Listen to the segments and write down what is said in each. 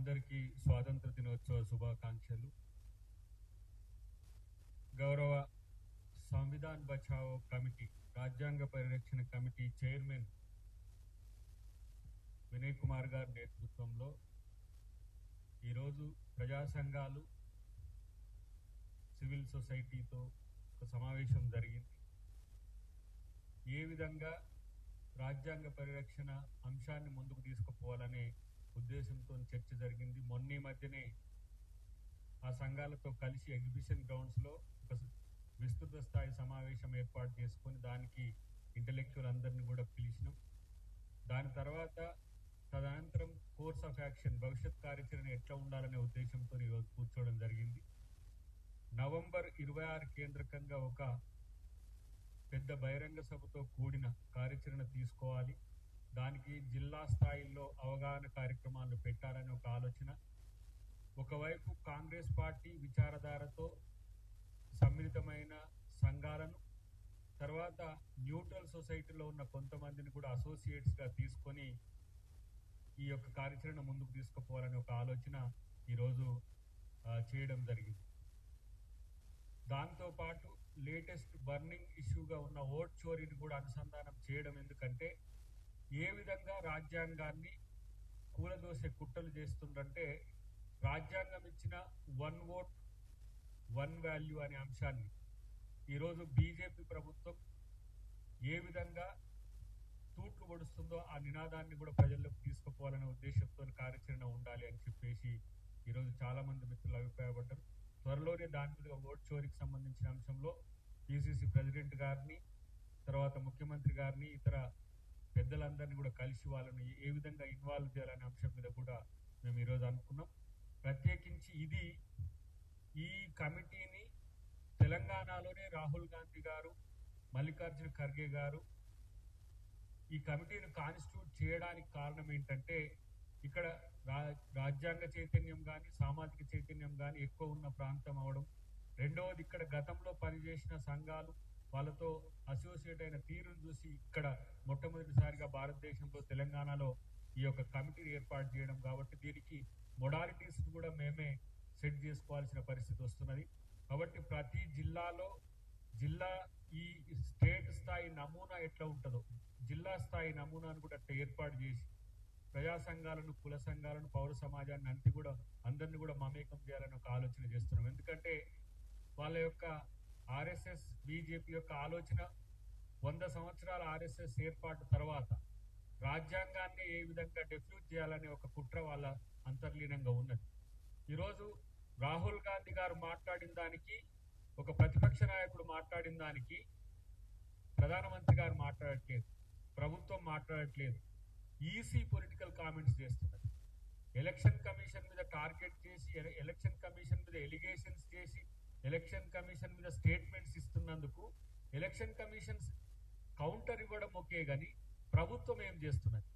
అందరికీ స్వాతంత్ర దినోత్సవ శుభాకాంక్షలు. గౌరవ సంవిధాన్ బచావో కమిటీ, రాజ్యాంగ పరిరక్షణ కమిటీ చైర్మన్ వినయ్ కుమార్ గారి నేతృత్వంలో ఈరోజు ప్రజా సంఘాలు, సివిల్ సొసైటీతో ఒక సమావేశం జరిగింది. ఏ విధంగా రాజ్యాంగ పరిరక్షణ అంశాన్ని ముందుకు తీసుకుపోవాలనే ఉద్దేశంతో చర్చ జరిగింది. మొన్న మధ్యనే ఆ సంఘాలతో కలిసి ఎగ్జిబిషన్ గ్రౌండ్స్లో ఒక విస్తృత స్థాయి సమావేశం ఏర్పాటు చేసుకొని దానికి ఇంటలెక్చువల్ అందరినీ కూడా పిలిచినాం. దాని తర్వాత తదనంతరం కోర్స్ ఆఫ్ యాక్షన్, భవిష్యత్ కార్యాచరణ ఎట్లా ఉండాలనే ఉద్దేశంతో ఈరోజు కూర్చోవడం జరిగింది. నవంబర్ 26 కేంద్రకంగా ఒక పెద్ద బహిరంగ సభతో కూడిన కార్యాచరణ తీసుకోవాలి. దానికి జిల్లా స్థాయిలో అవగాహన కార్యక్రమాలు పెట్టాలని ఒక ఆలోచన. ఒకవైపు కాంగ్రెస్ పార్టీ విచారధారతో సమ్మిళితమైన సంఘాలను, తర్వాత న్యూట్రల్ సొసైటీలో ఉన్న కొంతమందిని కూడా అసోసియేట్స్గా తీసుకొని ఈ యొక్క కార్యాచరణ ముందుకు తీసుకుపోవాలని ఒక ఆలోచన ఈరోజు చేయడం జరిగింది. దాంతోపాటు లేటెస్ట్ బర్నింగ్ ఇష్యూగా ఉన్న ఓట్ చోరీని కూడా అనుసంధానం చేయడం. ఎందుకంటే ఏ విధంగా రాజ్యాంగాన్ని కూలదోసే కుట్రలు చేస్తుందంటే, రాజ్యాంగం ఇచ్చిన 1 ఓట్ 1 వాల్యూ అనే అంశాన్ని ఈరోజు బీజేపీ ప్రభుత్వం ఏ విధంగా తూట్లు పొడుస్తుందో ఆ నినాదాన్ని కూడా ప్రజల్లోకి తీసుకుపోవాలనే ఉద్దేశంతో కార్యాచరణ ఉండాలి అని చెప్పేసి ఈరోజు చాలా మంది మిత్రులు అభిప్రాయపడ్డారు. త్వరలోనే దాని మీద ఓట్ చోరీకి సంబంధించిన అంశంలో పిసిసి ప్రెసిడెంట్ గారిని, తర్వాత ముఖ్యమంత్రి గారిని, ఇతర పెద్దలందరినీ కూడా కలిసి వాళ్ళని ఏ విధంగా ఇన్వాల్వ్ చేయాలనే అంశం మీద కూడా మేము ఈరోజు అనుకున్నాం. ప్రత్యేకించి ఈ కమిటీని తెలంగాణలోనే రాహుల్ గాంధీ గారు, మల్లికార్జున ఖర్గే గారు ఈ కమిటీని కాన్స్టిట్యూట్ చేయడానికి కారణం ఏంటంటే, ఇక్కడ రాజ్యాంగ చైతన్యం కానీ, సామాజిక చైతన్యం కానీ ఎక్కువ ఉన్న ప్రాంతం అవడం. రెండవది, ఇక్కడ గతంలో పనిచేసిన సంఘాలు వాళ్ళతో అసోసియేట్ అయిన తీరును చూసి ఇక్కడ మొట్టమొదటిసారిగా భారతదేశంలో తెలంగాణలో ఈ యొక్క కమిటీని ఏర్పాటు చేయడం. కాబట్టి దీనికి మొడాలిటీస్ కూడా మేమే సెట్ చేసుకోవాల్సిన పరిస్థితి వస్తున్నది. కాబట్టి ప్రతి జిల్లాలో ఈ స్టేట్ స్థాయి నమూనా ఎట్లా ఉంటుందో జిల్లా స్థాయి నమూనాను కూడా ఏర్పాటు చేసి ప్రజా సంఘాలను, కుల సంఘాలను, పౌర సమాజాన్ని అందరినీ కూడా మమేకం చేయాలని ఒక ఆలోచన చేస్తున్నాం. ఎందుకంటే వాళ్ళ యొక్క ఆర్ఎస్ఎస్, బీజేపీ యొక్క ఆలోచన 100 సంవత్సరాల ఆర్ఎస్ఎస్ ఏర్పాటు తర్వాత రాజ్యాంగాన్ని ఏ విధంగా డెఫ్యూజ్ చేయాలనే ఒక కుట్ర వాళ్ళ అంతర్లీనంగా ఉన్నది. ఈరోజు రాహుల్ గాంధీ గారు మాట్లాడిన దానికి, ఒక ప్రతిపక్ష నాయకుడు మాట్లాడిన దానికి ప్రధానమంత్రి గారు మాట్లాడట్లేదు, ప్రభుత్వం మాట్లాడట్లేదు. ఈసీ పొలిటికల్ కామెంట్స్ చేస్తున్నది. ఎలక్షన్ కమిషన్ మీద టార్గెట్ చేసి, ఎలక్షన్ కమిషన్ మీద ఎలిగేషన్స్ చేసి, ఎలక్షన్ కమిషన్ మీద స్టేట్మెంట్స్ ఇస్తున్నందుకు ఎలక్షన్ కమిషన్స్ కౌంటర్ ఇవ్వడం ఓకే, గాని ప్రభుత్వం ఏం చేస్తున్నది?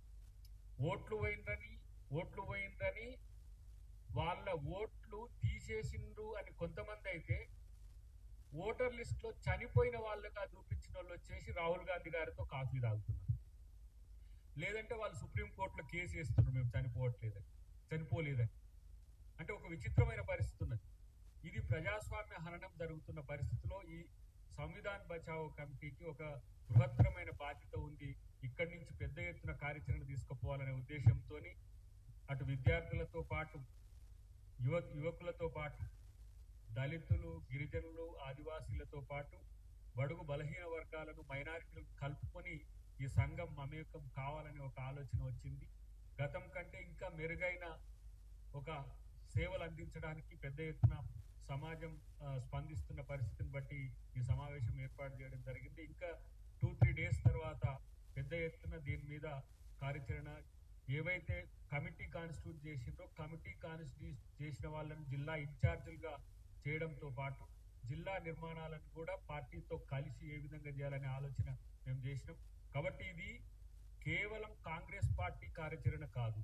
ఓట్లు పోయిందని వాళ్ళ ఓట్లు తీసేసిండ్రు అని కొంతమంది అయితే, ఓటర్ లిస్ట్ లో చనిపోయిన వాళ్ళగా చూపించిన వాళ్ళు వచ్చేసి రాహుల్ గాంధీ గారితో కాఫీ తాగుతున్నారు. లేదంటే వాళ్ళు సుప్రీంకోర్టులో కేసు వేస్తున్నారు, మేము చనిపోలేదని. అంటే ఒక విచిత్రమైన పరిస్థితి ఉన్నది. ఇది ప్రజాస్వామ్య హననం జరుగుతున్న పరిస్థితిలో ఈ సంవిధాన్ బచావో కమిటీకి ఒక బృహత్తరమైన బాధ్యత ఉంది. ఇక్కడి నుంచి పెద్ద ఎత్తున కార్యాచరణ తీసుకుపోవాలనే ఉద్దేశంతో అటు విద్యార్థులతో పాటు, యువకులతో పాటు, దళితులు, గిరిజనులు, ఆదివాసీలతో పాటు బడుగు బలహీన వర్గాలను, మైనారిటీలను కలుపుకొని ఈ సంఘం మమేకం కావాలనే ఒక ఆలోచన వచ్చింది. గతం కంటే ఇంకా మెరుగైన ఒక సేవలు అందించడానికి పెద్ద ఎత్తున సమాజం స్పందిస్తున్న పరిస్థితిని బట్టి ఈ సమావేశం ఏర్పాటు చేయడం జరిగింది. ఇంకా 2-3 డేస్ తర్వాత పెద్ద ఎత్తున దీని మీద కార్యాచరణ, ఏవైతే కమిటీ కాన్స్టిట్యూట్ చేసిండ్రో కమిటీ కాన్స్టిట్యూట్ చేసిన వాళ్ళని జిల్లా ఇన్ఛార్జీలుగా చేయడంతో పాటు జిల్లా నిర్మాణాలను కూడా పార్టీతో కలిసి ఏ విధంగా చేయాలనే ఆలోచన మేము చేసినాం. కాబట్టి ఇది కేవలం కాంగ్రెస్ పార్టీ కార్యాచరణ కాదు.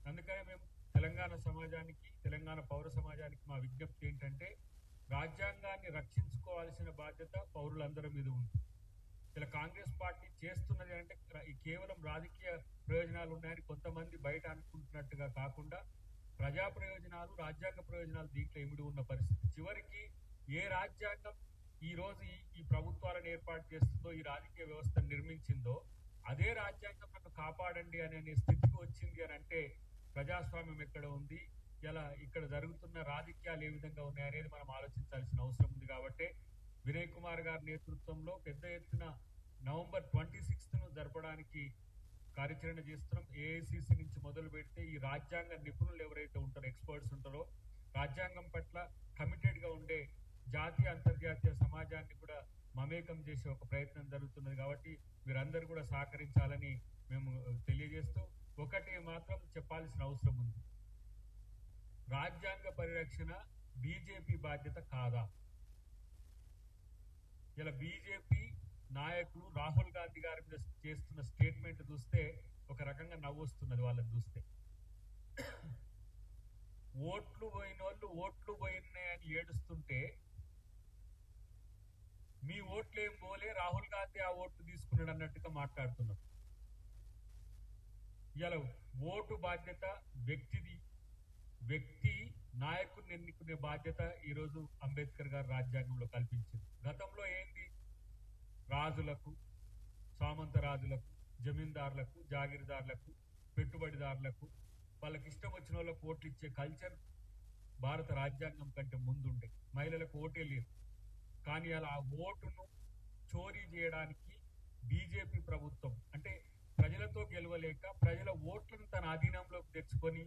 అందుకనే మేము తెలంగాణ సమాజానికి, తెలంగాణ పౌర సమాజానికి మా విజ్ఞప్తి ఏంటంటే, రాజ్యాంగాన్ని రక్షించుకోవాల్సిన బాధ్యత పౌరులందరి మీద ఉంది. ఇలా కాంగ్రెస్ పార్టీ చేస్తున్నది అంటే కేవలం రాజకీయ ప్రయోజనాలు ఉన్నాయని కొంతమంది బయట అనుకుంటున్నట్టుగా కాకుండా, ప్రజా ప్రయోజనాలు, రాజ్యాంగ ప్రయోజనాలు దీంట్లో ఇమిడి ఉన్న పరిస్థితి. చివరికి ఏ రాజ్యాంగం ఈ రోజు ఈ ప్రభుత్వాలను ఏర్పాటు చేస్తుందో, ఈ రాజకీయ వ్యవస్థను నిర్మించిందో అదే రాజ్యాంగం నన్ను కాపాడండి అనే స్థితికి వచ్చింది అని అంటే ప్రజాస్వామ్యం ఎక్కడ ఉంది, ఇలా ఇక్కడ జరుగుతున్న రాజకీయాలు ఏ విధంగా ఉన్నాయనేది మనం ఆలోచించాల్సిన అవసరం ఉంది. కాబట్టి వినయ్ కుమార్ గారి నేతృత్వంలో పెద్ద ఎత్తున నవంబర్ 26ను జరపడానికి కార్యాచరణ చేస్తున్నాం. ఏఐసిసి నుంచి మొదలు పెడితే ఈ రాజ్యాంగ నిపుణులు ఎవరైతే ఉంటారో, ఎక్స్పర్ట్స్ ఉంటారో, రాజ్యాంగం పట్ల కమిటెడ్ గా ఉండే జాతీయ అంతర్జాతీయ సమాజాన్ని కూడా మమేకం చేసే ఒక ప్రయత్నం జరుగుతున్నది. కాబట్టి వీరందరూ కూడా సహకరించాలని మేము తెలియజేస్తూ, ఒకటి మాత్రం చెప్పాల్సిన అవసరం ఉంది. రాజ్యాంగ పరిరక్షణ బీజేపీ బాధ్యత కాదా? ఇలా బీజేపీ నాయకులు రాహుల్ గాంధీ గారి మీద చేస్తున్న స్టేట్మెంట్ చూస్తే ఒక రకంగా నవ్వు వస్తున్నది వాళ్ళని చూస్తే. ఓట్లు పోయిన వాళ్ళు ఓట్లు పోయినాయని ఏడుస్తుంటే మీ ఓట్లు ఏం పోలే, రాహుల్ గాంధీ ఆ ఓట్లు తీసుకున్నాడు అన్నట్టుగా మాట్లాడుతున్నారు. ఇలా ఓటు బాధ్యత వ్యక్తిది. వ్యక్తి నాయకుడిని ఎన్నుకునే బాధ్యత ఈరోజు అంబేద్కర్ గారు రాజ్యాంగంలో కల్పించింది. గతంలో ఏంది? రాజులకు, సామంత రాజులకు, జమీందారులకు, జాగీర్దారులకు, పెట్టుబడిదారులకు, వాళ్ళకి ఇష్టం వచ్చిన వాళ్ళకు ఓట్లు ఇచ్చే కల్చర్ భారత రాజ్యాంగం కంటే ముందుండే. మహిళలకు ఓటే లేదు. కానీ అలా ఆ ఓటును చోరీ చేయడానికి బీజేపీ ప్రభుత్వం, అంటే ప్రజలతో గెలవలేక ప్రజల ఓట్లను తన అధీనంలోకి తెచ్చుకొని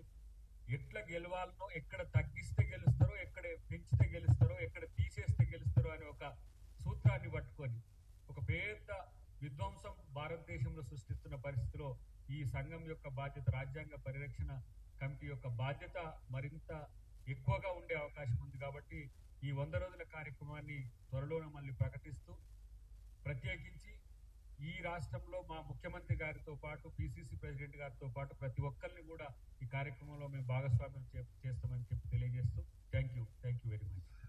ఎట్లా గెలవాలనో, ఎక్కడ తగ్గిస్తే గెలుస్తారో, ఎక్కడ పెంచితే గెలుస్తారో, ఎక్కడ తీసేస్తే గెలుస్తారో అనే ఒక సూత్రాన్ని పట్టుకొని ఒక పెద్ద విధ్వంసం భారతదేశంలో సృష్టిస్తున్న పరిస్థితిలో ఈ సంఘం యొక్క బాధ్యత, రాజ్యాంగ పరిరక్షణ కమిటీ యొక్క బాధ్యత మరింత ఎక్కువగా ఉండే అవకాశం ఉంది. కాబట్టి ఈ 100 రోజుల కార్యక్రమాన్ని త్వరలోనే మళ్ళీ ప్రకటిస్తూ, ప్రత్యేకించి ఈ రాష్ట్రంలో మా ముఖ్యమంత్రి గారితో పాటు, పిసిసి ప్రెసిడెంట్ గారితో పాటు ప్రతి ఒక్కరిని కూడా ఈ కార్యక్రమంలో మేము భాగస్వామ్యం చేస్తామని చెప్పి తెలియజేస్తూ థ్యాంక్ యూ వెరీ మచ్.